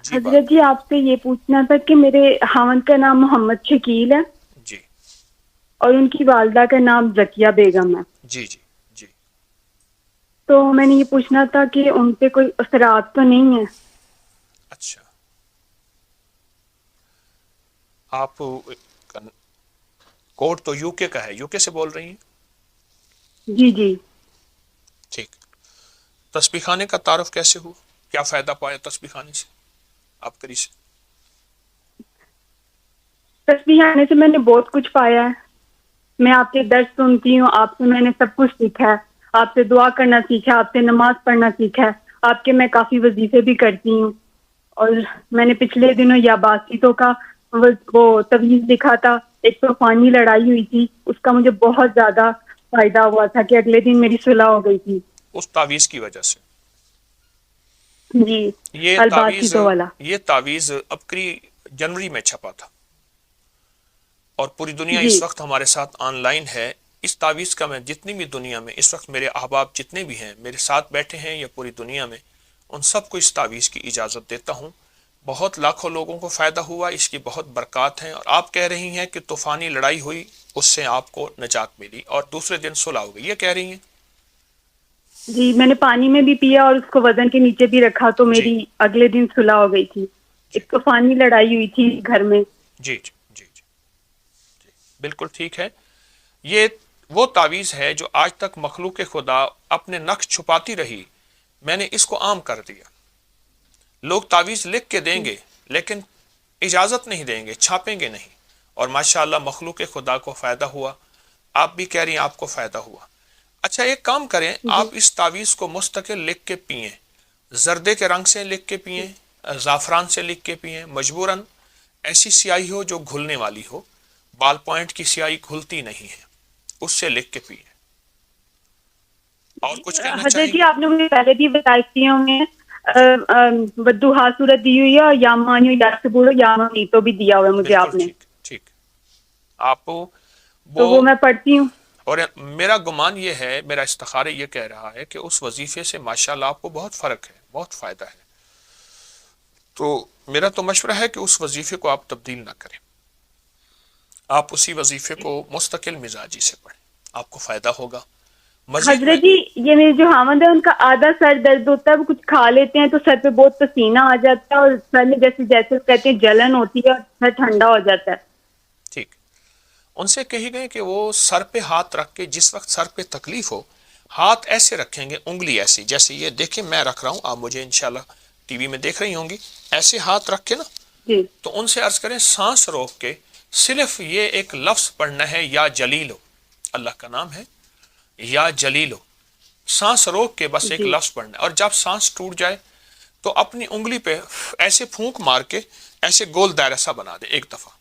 جی بات حضرت جی آپ سے یہ پوچھنا تھا کہ میرے خاوند کا نام محمد شکیل ہے جی اور ان کی والدہ کا نام ذکیہ بیگم ہے. جی جی جی. تو میں نے یہ پوچھنا تھا کہ ان پہ کوئی اثرات تو نہیں ہے؟ اچھا آپ کوڈ تو یو کے کا ہے, یو کے سے بول رہی ہیں؟ جی جی. ٹھیک. تسبیح خانے کا تعارف کیسے ہوا, کیا فائدہ پایا تسبیح خانے سے آپ کری سے؟ تسبیح آنے سے میں نے بہت کچھ پایا ہے. میں آپ کے درس سنتی ہوں, آپ سے میں نے سب کچھ سیکھا ہے. آپ سے دعا کرنا سیکھا, آپ سے نماز پڑھنا سیکھا ہے. آپ کے میں کافی وظیفے بھی کرتی ہوں. اور میں نے پچھلے دنوں یا باسطوں کا وہ تویز لکھا تھا, ایک طوفانی لڑائی ہوئی تھی, اس کا مجھے بہت زیادہ فائدہ ہوا تھا کہ اگلے دن میری صلح ہو گئی تھی. اس تعویذ کی وجہ سے جی. یہ تعویذ الباسطوں والا. یہ تعویذ ابکری جنوری میں چھپا تھا اور پوری دنیا جی اس وقت ہمارے ساتھ آن لائن ہے. اس تعویذ کا میں جتنی بھی دنیا میں اس وقت میرے احباب جتنے بھی ہیں میرے ساتھ بیٹھے ہیں یا پوری دنیا میں, ان سب کو اس تعویذ کی اجازت دیتا ہوں. بہت لاکھوں لوگوں کو فائدہ ہوا, اس کی بہت برکات ہیں. اور آپ کہہ رہی ہیں کہ طوفانی لڑائی ہوئی, اس سے آپ کو نجات ملی اور دوسرے دن صلح ہو گئی, یہ کہہ رہی ہیں؟ جی, میں نے پانی میں بھی پیا اور اس کو وزن کے نیچے بھی رکھا تو جی میری اگلے دن صلح ہو گئی تھی. جی ایک طوفانی لڑائی ہوئی تھی گھر میں. جی جی جی جی, جی. بالکل ٹھیک ہے. یہ وہ تعویذ ہے جو آج تک مخلوق خدا اپنے نقش چھپاتی رہی, میں نے اس کو عام کر دیا. لوگ تعویذ لکھ کے دیں گے لیکن اجازت نہیں دیں گے, چھاپیں گے نہیں. اور ماشاءاللہ مخلوق خدا کو فائدہ ہوا. آپ بھی کہہ رہی ہیں آپ کو فائدہ ہوا. اچھا ایک کام کریں, آپ جی اس تعویذ کو مستقل لکھ کے پئیں, زردے کے رنگ سے لکھ کے پئیں, زعفران سے لکھ کے پئیں, مجبوراً ایسی سیاہی ہو جو گھلنے والی ہو. بال پوائنٹ کی سیاہی گھلتی نہیں ہے, اس سے لکھ کے پئیں. اور جی. کچھ کہنا حضرت چاہیں جی گے؟ آپ نے مجھے پہلے بھی بتائی ہوں میں بدوہا صورت دی ہوئی ہے, اور یا مانیو یا سبولو یا نیتو بھی دیا ہوا ہے مجھے بالکل آپ نے, ٹھیک ٹھیک. آپ تو وہ میں پڑھتی ہوں. اور میرا گمان یہ ہے, میرا استخارہ یہ کہہ رہا ہے کہ اس وظیفے سے ماشاءاللہ آپ کو بہت فرق ہے, بہت فائدہ ہے. تو میرا تو مشورہ ہے کہ اس وظیفے کو آپ تبدیل نہ کریں, آپ اسی وظیفے کو مستقل مزاجی سے پڑھیں, آپ کو فائدہ ہوگا. مزید میں حضرت جی یہ میرے جو خاوند ہے ان کا آدھا سر درد ہوتا ہے, وہ کچھ کھا لیتے ہیں تو سر پہ بہت پسینہ آ جاتا ہے, اور سر میں جیسے جیسے کہتے ہیں جلن ہوتی ہے اور سر ٹھنڈا ہو جاتا ہے. ٹھیک, ان سے کہی گئے کہ وہ سر پہ ہاتھ رکھ کے, جس وقت سر پہ تکلیف ہو ہاتھ ایسے رکھیں گے, انگلی ایسی, جیسے یہ دیکھیں میں رکھ رہا ہوں, آپ مجھے انشاءاللہ ٹی وی میں دیکھ رہی ہوں گی, ایسے ہاتھ رکھ کے نا, جی تو ان سے عرض کریں سانس روک کے صرف یہ ایک لفظ پڑھنا ہے, یا جلیلو, اللہ کا نام ہے یا جلیلو, سانس روک کے بس ایک جی لفظ پڑھنا ہے. اور جب سانس ٹوٹ جائے تو اپنی انگلی پہ ایسے پھونک مار کے ایسے گول دائرہ سا بنا دے ایک دفعہ,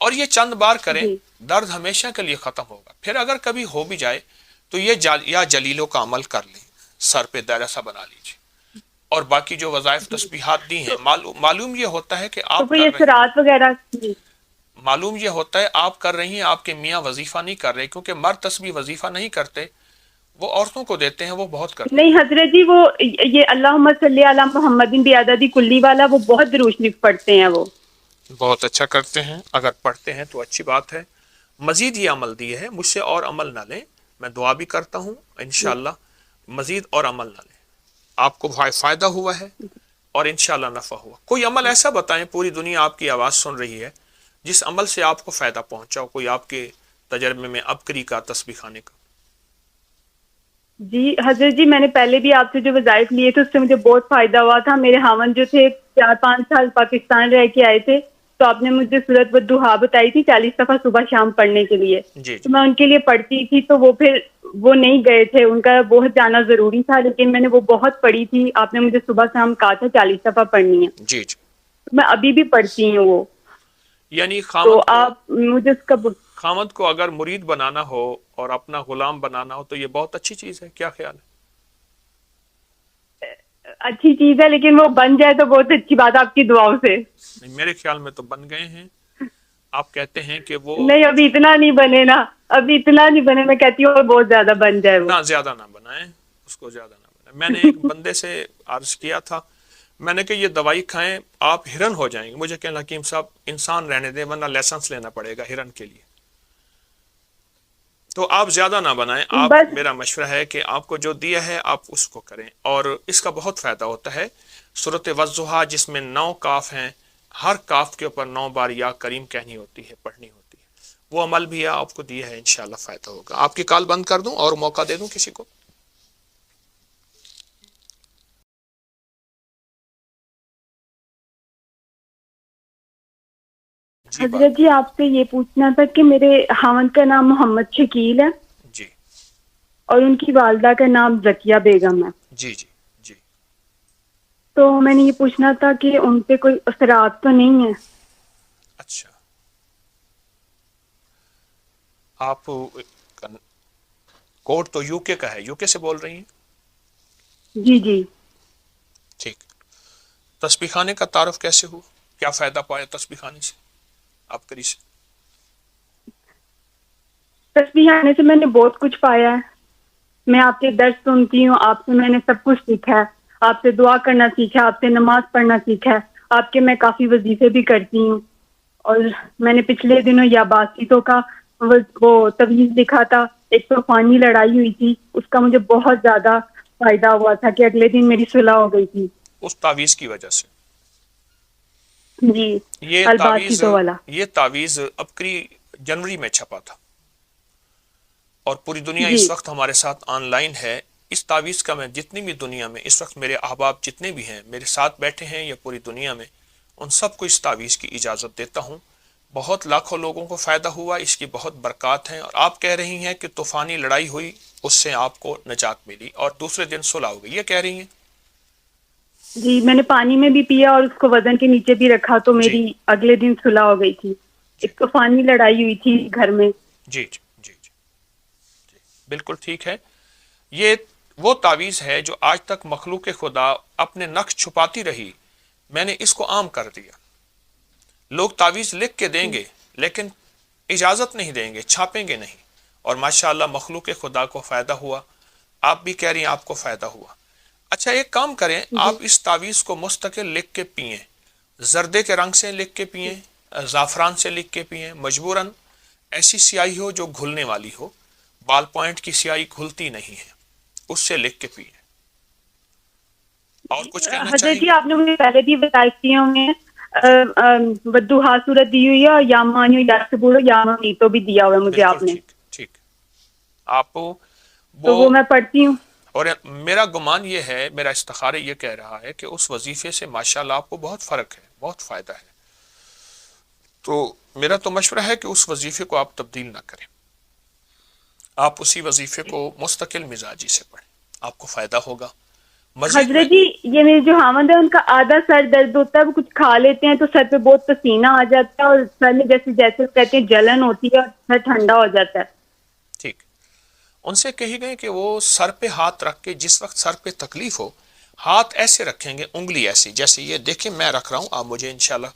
اور یہ چند بار کریں, جی درد ہمیشہ کے لیے ختم ہوگا. پھر اگر کبھی ہو بھی جائے تو یہ یا جلیلوں کا عمل کر لیں, سر پہ دائرہ سا بنا لیجیے. اور باقی جو وظائف جی. تسبیحات دی ہیں, تو معلوم یہ ہوتا ہے کہ تو آپ کوئی کر رہے ہیں, اثرات وغیرہ؟ جی معلوم یہ ہوتا ہے آپ کر رہی ہیں, آپ کے میاں وظیفہ نہیں کر رہے, کیونکہ مرد تسبیح وظیفہ نہیں کرتے, وہ عورتوں کو دیتے ہیں, وہ بہت کرتی نہیں ہیں. حضرت جی, وہ یہ اللہم صلی علی محمد بعدد کلی والا وہ بہت درود شریف پڑھتے ہیں. وہ بہت اچھا کرتے ہیں, اگر پڑھتے ہیں تو اچھی بات ہے. مزید یہ عمل دیے ہے, مجھ سے اور عمل نہ لیں, میں دعا بھی کرتا ہوں انشاءاللہ مزید اور عمل نہ لیں. آپ کو فائدہ ہوا ہے اور انشاءاللہ نفع ہوا. کوئی عمل ایسا بتائیں, پوری دنیا آپ کی آواز سن رہی ہے, جس عمل سے آپ کو فائدہ پہنچا ہو, کوئی آپ کے تجربے میں ابکری کا, تسبیح خانے کا. جی حضرت جی, میں نے پہلے بھی آپ سے جو وظائف لیے تھے اس سے مجھے بہت فائدہ ہوا تھا. میرے خاوند جو تھے 4-5 سال پاکستان رہ کے آئے تھے, تو آپ نے مجھے سورت والدحا بتائی تھی 40 دفعہ صبح شام پڑھنے کے لیے, جی تو جی میں ان کے لیے پڑھتی تھی. تو وہ پھر وہ نہیں گئے تھے, ان کا بہت جانا ضروری تھا, لیکن میں نے وہ بہت پڑھی تھی. آپ نے مجھے صبح شام کہا تھا 40 دفعہ پڑھنی ہے, جی جی. تو میں ابھی بھی پڑھتی ہوں وہ. یعنی تو آپ مجھے اس کا خامد کو اگر مرید بنانا ہو اور اپنا غلام بنانا ہو تو یہ بہت اچھی چیز ہے, کیا خیال ہے؟ اچھی چیز ہے, لیکن وہ بن جائے تو بہت اچھی بات ہے آپ کی دعاؤں سے. نہیں, میرے خیال میں تو بن گئے ہیں. آپ کہتے ہیں کہ وہ نہیں ابھی اتنا نہیں بنے نا, ابھی اتنا نہیں بنے, میں کہتی ہوں بہت زیادہ بن جائے وہ. نہ زیادہ نہ بنائیں, اس کو زیادہ نہ بنائیں. میں نے ایک بندے سے عرض کیا تھا, میں نے کہا یہ دوائی کھائیں آپ ہرن ہو جائیں گے. مجھے کہنا حکیم صاحب انسان رہنے دیں ورنہ لائسنس لینا پڑے گا ہرن کے لیے. تو آپ زیادہ نہ بنائیں. آپ بس میرا مشورہ ہے کہ آپ کو جو دیا ہے آپ اس کو کریں, اور اس کا بہت فائدہ ہوتا ہے. سورۃ والضحیٰ جس میں 9 کاف ہیں, ہر کاف کے اوپر 9 بار یا کریم کہنی ہوتی ہے, پڑھنی ہوتی ہے. وہ عمل بھی ہے آپ کو دیا ہے, انشاءاللہ فائدہ ہوگا. آپ کی کال بند کر دوں اور موقع دے دوں کسی کو؟ جی بات. حضرت جی آپ سے یہ پوچھنا تھا کہ میرے خاوند کا نام محمد شکیل ہے جی اور ان کی والدہ کا نام زکیہ بیگم ہے. جی جی جی. تو میں نے یہ پوچھنا تھا کہ ان پہ کوئی اثرات تو نہیں ہے؟ اچھا, آپ کوڈ تو یو کے کا ہے, یو کے سے بول رہی ہیں؟ جی جی. ٹھیک. تسبیح خانے کا تعارف کیسے ہوا, کیا فائدہ پایا تسبیح خانے سے آپ کری سے؟ تسبیح آنے سے میں نے بہت کچھ پایا ہے. میں آپ کے درس سنتی ہوں, آپ سے میں نے سب کچھ سیکھا ہے. آپ سے دعا کرنا سیکھا, آپ سے نماز پڑھنا سیکھا ہے. آپ کے میں کافی وظیفے بھی کرتی ہوں. اور میں نے پچھلے دنوں یاباسیتوں کا وہ تویز لکھا تھا, ایک طوفانی لڑائی ہوئی تھی, اس کا مجھے بہت زیادہ فائدہ ہوا تھا کہ اگلے دن میری صلح ہو گئی تھی. اس تعویذ کی وجہ سے. جی, یہ تعویذ الباسیتوں والا. یہ تعویذ ابکری جنوری میں چھپا تھا, اور پوری دنیا جی اس وقت ہمارے ساتھ آن لائن ہے. اس تعویذ کا میں جتنی بھی دنیا میں اس وقت میرے احباب جتنے بھی ہیں میرے ساتھ بیٹھے ہیں یا پوری دنیا میں, ان سب کو اس تعویذ کی اجازت دیتا ہوں. بہت لاکھوں لوگوں کو فائدہ ہوا, اس کی بہت برکات ہیں. اور آپ کہہ رہی ہیں کہ طوفانی لڑائی ہوئی, اس سے آپ کو نجات ملی اور دوسرے دن صلح ہو گئی, یہ کہہ رہی ہیں؟ جی, میں نے پانی میں بھی پیا اور اس کو وزن کے نیچے بھی رکھا تو جی میری اگلے دن صلح ہو گئی تھی. جی ایک طوفانی لڑائی ہوئی تھی گھر میں. جی جی جی جی, بالکل ٹھیک ہے. یہ وہ تعویذ ہے جو آج تک مخلوق خدا اپنے نقش چھپاتی رہی, میں نے اس کو عام کر دیا. لوگ تعویذ لکھ کے دیں گے لیکن اجازت نہیں دیں گے, چھاپیں گے نہیں, اور ماشاءاللہ مخلوق خدا کو فائدہ ہوا. آپ بھی کہہ رہی ہیں آپ کو فائدہ ہوا. اچھا ایک کام کریں, آپ جی اس تعویذ کو مستقل لکھ کے پئیں, زردے کے رنگ سے لکھ کے پئیں, زعفران سے لکھ کے پئیں, مجبوراً ایسی سیاہی ہو جو گھلنے والی ہو. بال پوائنٹ کی سیاہی گھلتی نہیں ہے, اس سے لکھ کے پئیں. اور کچھ کہنا حضرت چاہیں جی, گے؟ آپ نے مجھے پہلے بھی بتائی میں بدوہا صورت دی ہوئی ہے, اور یا مانیو یا سبورو یا مانی تو بھی دیا ہوا ہے مجھے بالکل آپ نے, ٹھیک ٹھیک. آپ تو وہ میں پڑھتی ہوں. اور میرا گمان یہ ہے, میرا استخارہ یہ کہہ رہا ہے کہ اس وظیفے سے ماشاءاللہ آپ کو بہت فرق ہے, بہت فائدہ ہے. تو میرا تو مشورہ ہے کہ اس وظیفے کو آپ تبدیل نہ کریں, آپ اسی وظیفے کو مستقل مزاجی سے پڑھیں, آپ کو فائدہ ہوگا. مزید میں حضرت جی, یہ میرے جو خاوند ہے ان کا آدھا سر درد ہوتا ہے, وہ کچھ کھا لیتے ہیں تو سر پہ بہت پسینہ آ جاتا ہے, اور سر میں جیسے جیسے کہتے ہیں جلن ہوتی ہے, اور سر ٹھنڈا ہو جاتا ہے. ٹھیک, ان سے کہی گئے کہ وہ سر پہ ہاتھ رکھ کے, جس وقت سر پہ تکلیف ہو ہاتھ ایسے رکھیں گے, انگلی ایسی, جیسے یہ دیکھیں میں رکھ رہا ہوں, آپ مجھے انشاءاللہ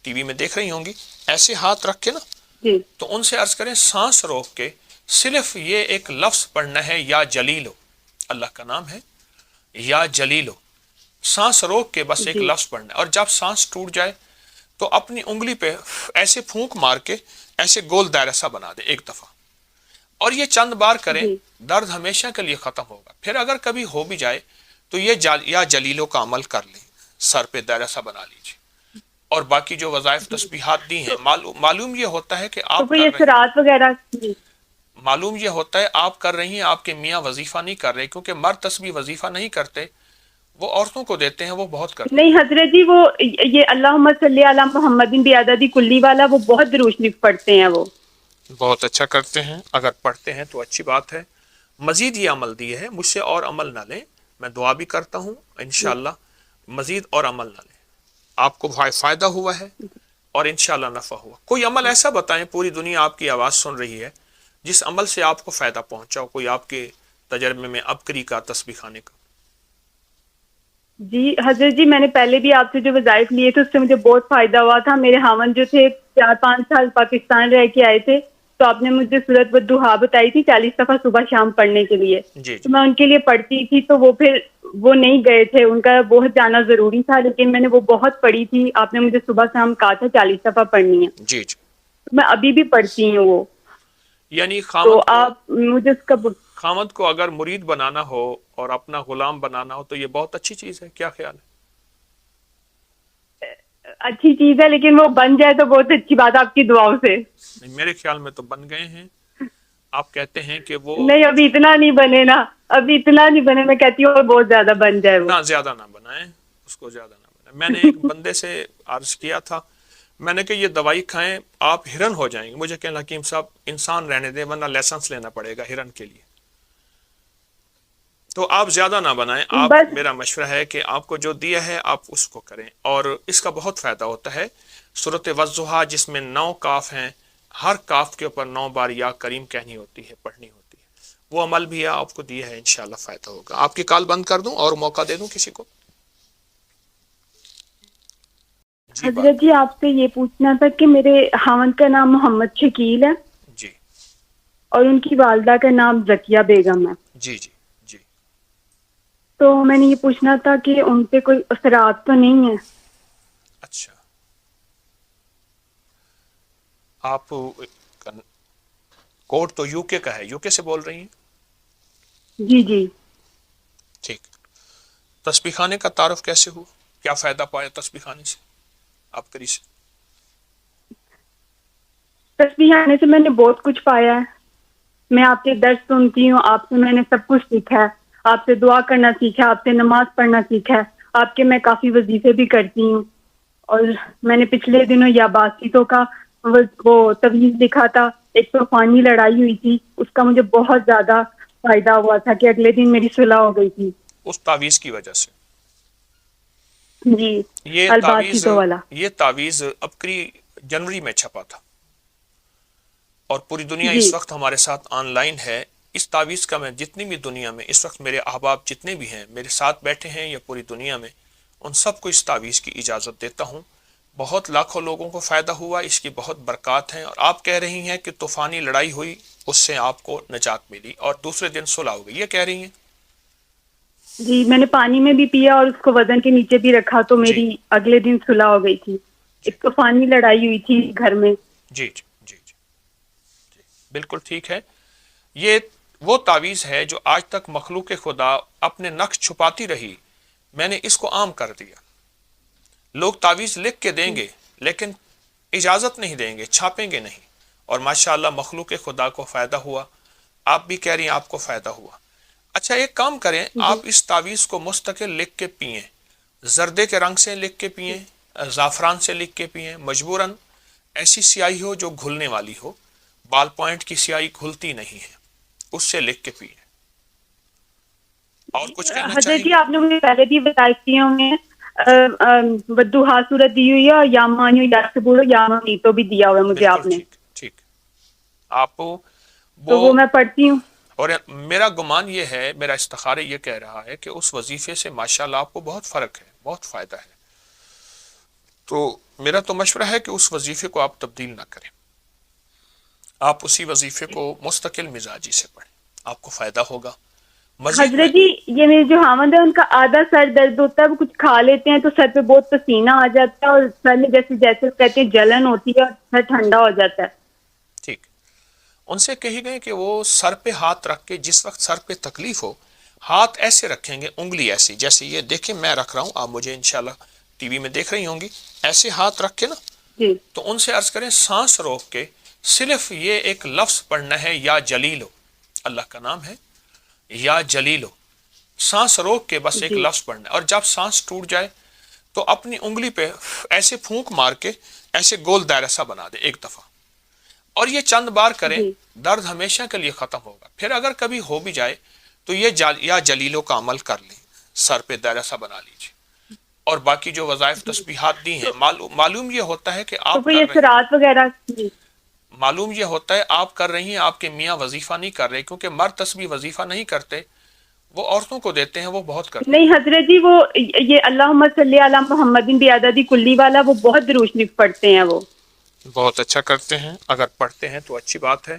ٹی وی میں دیکھ رہی ہوں گی, ایسے ہاتھ رکھ کے نا, جی تو ان سے عرض کریں سانس روک کے صرف یہ ایک لفظ پڑھنا ہے, یا جلیلو, اللہ کا نام ہے یا جلیلو, سانس روک کے بس ایک جی لفظ پڑھنا ہے. اور جب سانس ٹوٹ جائے تو اپنی انگلی پہ ایسے پھونک مار کے ایسے گول دائرہ سا بنا دے ایک دفعہ, اور یہ چند بار کریں, جی درد ہمیشہ کے لیے ختم ہوگا. پھر اگر کبھی ہو بھی جائے تو یہ یا جلیلوں کا عمل کر لیں, سر پہ دائرہ سا بنا لیجیے, اور باقی جو وظائف جی. تسبیحات دی ہیں, تو معلوم یہ ہوتا ہے کہ تو آپ کوئی کر رہے ہیں, اثرات وغیرہ؟ جی معلوم یہ ہوتا ہے آپ کر رہی ہیں, آپ کے میاں وظیفہ نہیں کر رہے, کیونکہ مرد تسبیح وظیفہ نہیں کرتے, وہ عورتوں کو دیتے ہیں, وہ بہت کرتی نہیں ہیں. حضرت جی, وہ یہ اللہم صلی علی محمد بعدد کلی والا وہ بہت درود شریف پڑھتے ہیں. وہ بہت اچھا کرتے ہیں, اگر پڑھتے ہیں تو اچھی بات ہے. مزید یہ عمل دیے ہے, مجھ سے اور عمل نہ لیں, میں دعا بھی کرتا ہوں انشاءاللہ, مزید اور عمل نہ لیں, آپ کو فائدہ ہوا ہے اور انشاءاللہ نفع ہوا. کوئی عمل ایسا بتائیں, پوری دنیا آپ کی آواز سن رہی ہے, جس عمل سے آپ کو فائدہ پہنچا ہو, کوئی آپ کے تجربے میں ابکری کا, تسبیح خانے کا. جی حضرت جی, میں نے پہلے بھی آپ سے جو وظائف لیے تھے اس سے مجھے بہت فائدہ ہوا تھا. میرے خاوند جو تھے 4-5 سال پاکستان رہ کے آئے تھے, تو آپ نے مجھے سورۃ والضحیٰ بتائی تھی 40 دفعہ صبح شام پڑھنے کے لیے. جی تو میں ان کے لیے پڑھتی تھی تو وہ پھر وہ نہیں گئے تھے, ان کا بہت جانا ضروری تھا, لیکن میں نے وہ بہت پڑھی تھی. آپ نے مجھے صبح شام کہا تھا 40 دفعہ پڑھنی ہے. جی جی. میں ابھی بھی پڑھتی ہوں وہ. یعنی تو آپ مجھے اس کا خامد کو اگر مرید بنانا ہو اور اپنا غلام بنانا ہو تو یہ بہت اچھی چیز ہے. کیا خیال ہے؟ اچھی چیز ہے, لیکن وہ بن جائے تو بہت اچھی بات ہے آپ کی دعاؤں سے. نہیں, میرے خیال میں تو بن گئے ہیں. آپ کہتے ہیں کہ وہ نہیں, ابھی اتنا نہیں بنے نا, ابھی اتنا نہیں بنے. میں کہتی ہوں بہت زیادہ بن جائے وہ. نہ زیادہ نہ بنائیں اس کو, زیادہ نہ بنائیں. میں نے ایک بندے سے عرض کیا تھا, میں نے کہ یہ دوائی کھائیں آپ ہرن ہو جائیں گے. مجھے کہنا حکیم صاحب انسان رہنے دیں ورنہ لائسنس لینا پڑے گا ہرن کے لیے. تو آپ زیادہ نہ بنائیں. آپ میرا مشورہ ہے کہ آپ کو جو دیا ہے آپ اس کو کریں, اور اس کا بہت فائدہ ہوتا ہے. سورۃ والضحیٰ جس میں 9 کاف ہیں, ہر کاف کے اوپر 9 بار یا کریم کہنی ہوتی ہے, پڑھنی ہوتی ہے. وہ عمل بھی ہے آپ کو دیا ہے, انشاءاللہ فائدہ ہوگا. آپ کی کال بند کر دوں اور موقع دے دوں کسی کو؟ حضرت جی آپ سے یہ پوچھنا تھا کہ میرے خاوند کا نام محمد شکیل ہے جی اور ان کی والدہ کا نام زکیہ بیگم ہے. جی جی جی. تو میں نے یہ پوچھنا تھا کہ ان پہ کوئی اثرات تو نہیں ہے؟ اچھا, آپ کوڈ تو یو کے کا ہے, یو کے سے بول رہی ہیں؟ جی جی. ٹھیک. تسبیح خانے کا تعارف کیسے ہوا؟ کیا فائدہ پایا تسبیح خانے سے آپ کری سے؟ تسبیح خانے سے میں نے بہت کچھ پایا ہے. میں آپ کے درس سنتی ہوں, آپ سے میں نے سب کچھ سیکھا ہے. آپ سے دعا کرنا سیکھا, آپ سے نماز پڑھنا سیکھا ہے. آپ کے میں کافی وظیفے بھی کرتی ہوں. اور میں نے پچھلے دنوں یا باسیتوں کا وہ تویز لکھا تھا. ایک طوفانی لڑائی ہوئی تھی, اس کا مجھے بہت زیادہ فائدہ ہوا تھا کہ اگلے دن میری صلح ہو گئی تھی اس تعویذ کی وجہ سے. جی, یہ الباسیتوں والا. تعویذ ابکری جنوری میں چھپا تھا اور پوری دنیا جی اس وقت ہمارے ساتھ آن لائن ہے. اس تعویذ کا میں جتنی بھی دنیا میں اس وقت میرے احباب جتنے بھی ہیں میرے ساتھ بیٹھے ہیں یا پوری دنیا میں, ان سب کو اس تعویذ کی اجازت دیتا ہوں. بہت لاکھوں لوگوں کو فائدہ ہوا, اس کی بہت برکات ہیں. اور آپ کہہ رہی ہیں کہ طوفانی لڑائی ہوئی, اس سے آپ کو نجات ملی اور دوسرے دن صلح ہو گئی, یہ کہہ رہی ہیں؟ جی, میں نے پانی میں بھی پیا اور اس کو وزن کے نیچے بھی رکھا تو جی میری اگلے دن صلح ہو گئی تھی. جی ایک طوفانی لڑائی ہوئی تھی گھر میں. جی جی جی جی, بالکل ٹھیک ہے. یہ وہ تعویذ ہے جو آج تک مخلوق خدا اپنے نقش چھپاتی رہی, میں نے اس کو عام کر دیا. لوگ تعویذ لکھ کے دیں گے لیکن اجازت نہیں دیں گے, چھاپیں گے نہیں, اور ماشاءاللہ مخلوق خدا کو فائدہ ہوا. آپ بھی کہہ رہی ہیں آپ کو فائدہ ہوا. اچھا ایک کام کریں, آپ اس تعویذ کو مستقل لکھ کے پئیں, زردے کے رنگ سے لکھ کے پئیں, زعفران سے لکھ کے پئیں, مجبوراً ایسی سیاہی ہو جو گھلنے والی ہو. بال پوائنٹ کی سیاہی گھلتی نہیں ہے, اس سے لکھ کے پئیں. اور کچھ کہنا حضرت چاہیں جی گے؟ آپ نے مجھے پہلے بھی بتائی ہوں والضحیٰ سورت دی ہوئی ہے, اور یا مانیو یا سبورو یا تو بھی دیا ہوا ہے مجھے بالکل آپ نے, ٹھیک ٹھیک. آپ تو وہ میں پڑھتی ہوں. اور میرا گمان یہ ہے, میرا استخارہ یہ کہہ رہا ہے کہ اس وظیفے سے ماشاءاللہ آپ کو بہت فرق ہے, بہت فائدہ ہے. تو میرا تو مشورہ ہے کہ اس وظیفے کو آپ تبدیل نہ کریں, آپ اسی وظیفے کو مستقل مزاجی سے پڑھیں, آپ کو فائدہ ہوگا. مزید میں حضرت جی یہ میرے جو خاوند ہے ان کا آدھا سر درد ہوتا ہے, وہ کچھ کھا لیتے ہیں تو سر پہ بہت پسینہ آ جاتا ہے, اور سر میں جیسے جیسے کہتے ہیں جلن ہوتی ہے اور سر ٹھنڈا ہو جاتا ہے. ٹھیک, ان سے کہی گئے کہ وہ سر پہ ہاتھ رکھ کے, جس وقت سر پہ تکلیف ہو ہاتھ ایسے رکھیں گے, انگلی ایسی, جیسے یہ دیکھیں میں رکھ رہا ہوں, آپ مجھے انشاءاللہ ٹی وی میں دیکھ رہی ہوں گی, ایسے ہاتھ رکھ کے نا, جی تو ان سے عرض کریں سانس روک کے صرف یہ ایک لفظ پڑھنا ہے, یا جلیلو, اللہ کا نام ہے یا جلیلو, سانس روک کے بس ایک جی لفظ پڑھنا ہے. اور جب سانس ٹوٹ جائے تو اپنی انگلی پہ ایسے پھونک مار کے ایسے گول دائرہ سا بنا دے ایک دفعہ, اور یہ چند بار کریں, جی درد ہمیشہ کے لیے ختم ہوگا. پھر اگر کبھی ہو بھی جائے تو یہ یا جلیلوں کا عمل کر لیں, سر پہ دائرہ سا بنا لیجیے. اور باقی جو وظائف تسبیحات دی ہیں, معلوم یہ ہوتا ہے کہ تو آپ کوئی کر رہے ہیں, اثرات وغیرہ. جی معلوم یہ ہوتا ہے آپ کر رہی ہیں, آپ کے میاں وظیفہ نہیں کر رہے, کیونکہ مرد تسبیح وظیفہ نہیں کرتے, وہ عورتوں کو دیتے ہیں, وہ بہت کرتے نہیں حضرت جی, وہ یہ اللہم صلی علی محمد بعدد کلی والا وہ بہت درود شریف پڑھتے ہیں وہ. بہت اچھا کرتے ہیں، اگر پڑھتے ہیں تو اچھی بات ہے.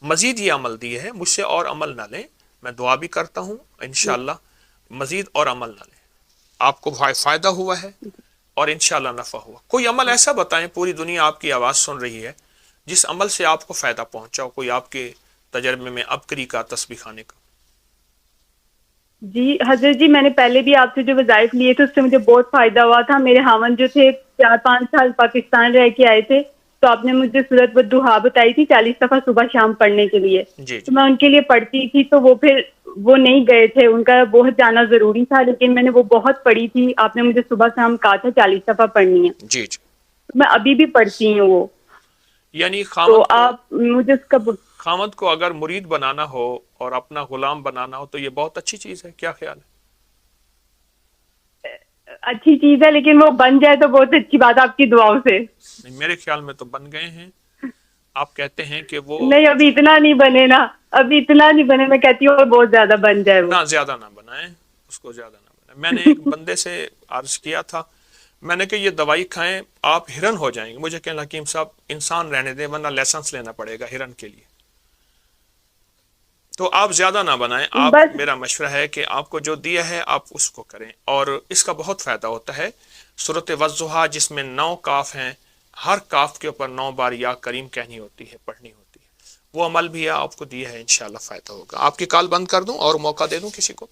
مزید یہ عمل دیے ہے، مجھ سے اور عمل نہ لیں، میں دعا بھی کرتا ہوں انشاءاللہ مزید اور عمل نہ لیں. آپ کو فائدہ ہوا ہے اور انشاءاللہ نفع ہوا. کوئی عمل ایسا بتائیں، پوری دنیا آپ کی آواز سن رہی ہے، جس عمل سے آپ کو فائدہ پہنچا ہو، کوئی آپ کے تجربے میں ابکری کا، تسبیح خانے کا. جی حضرت جی، میں نے پہلے بھی آپ سے جو وظائف لیے تھے اس سے مجھے بہت فائدہ ہوا تھا. میرے خاوند جو تھے 4-5 سال پاکستان رہ کے آئے تھے، تو آپ نے مجھے سورۃ والضحیٰ بتائی تھی 40 دفعہ صبح شام پڑھنے کے لیے. جی تو جی میں ان کے لیے پڑھتی تھی، تو وہ نہیں گئے تھے، ان کا بہت جانا ضروری تھا، لیکن میں نے وہ بہت پڑھی تھی. آپ نے مجھے صبح شام کہا تھا 40 دفعہ پڑھنی ہے. جی جی. میں ابھی بھی پڑھتی ہوں وہ. یعنی تو آپ مجھے اس کا خامد کو اگر مرید بنانا ہو اور اپنا غلام بنانا ہو تو یہ بہت اچھی چیز ہے. کیا خیال ہے؟ اچھی چیز ہے، لیکن وہ بن جائے تو بہت اچھی بات ہے آپ کی دعاؤں سے. میرے خیال میں تو بن گئے ہیں. آپ کہتے ہیں کہ وہ نہیں، ابھی اتنا نہیں بنے نا، ابھی اتنا نہیں بنے. میں کہتی ہوں اور بہت زیادہ بن جائے وہ. نہ زیادہ نہ بنائیں اس کو، زیادہ نہ بنائیں. میں نے ایک بندے سے عرض کیا تھا، میں نے کہ یہ دوائی کھائیں آپ ہرن ہو جائیں گے. مجھے کہنا حکیم صاحب انسان رہنے دیں ورنہ لائسنس لینا پڑے گا ہرن کے لیے. تو آپ زیادہ نہ بنائیں. آپ بس میرا مشورہ ہے کہ آپ کو جو دیا ہے آپ اس کو کریں، اور اس کا بہت فائدہ ہوتا ہے. سورۃ والضحیٰ جس میں 9 کاف ہیں، ہر کاف کے اوپر 9 بار یا کریم کہنی ہوتی ہے، پڑھنی ہوتی ہے. وہ عمل بھی آپ کو دیا ہے، انشاءاللہ فائدہ ہوگا. آپ کی کال بند کر دوں اور موقع دے دوں کسی کو؟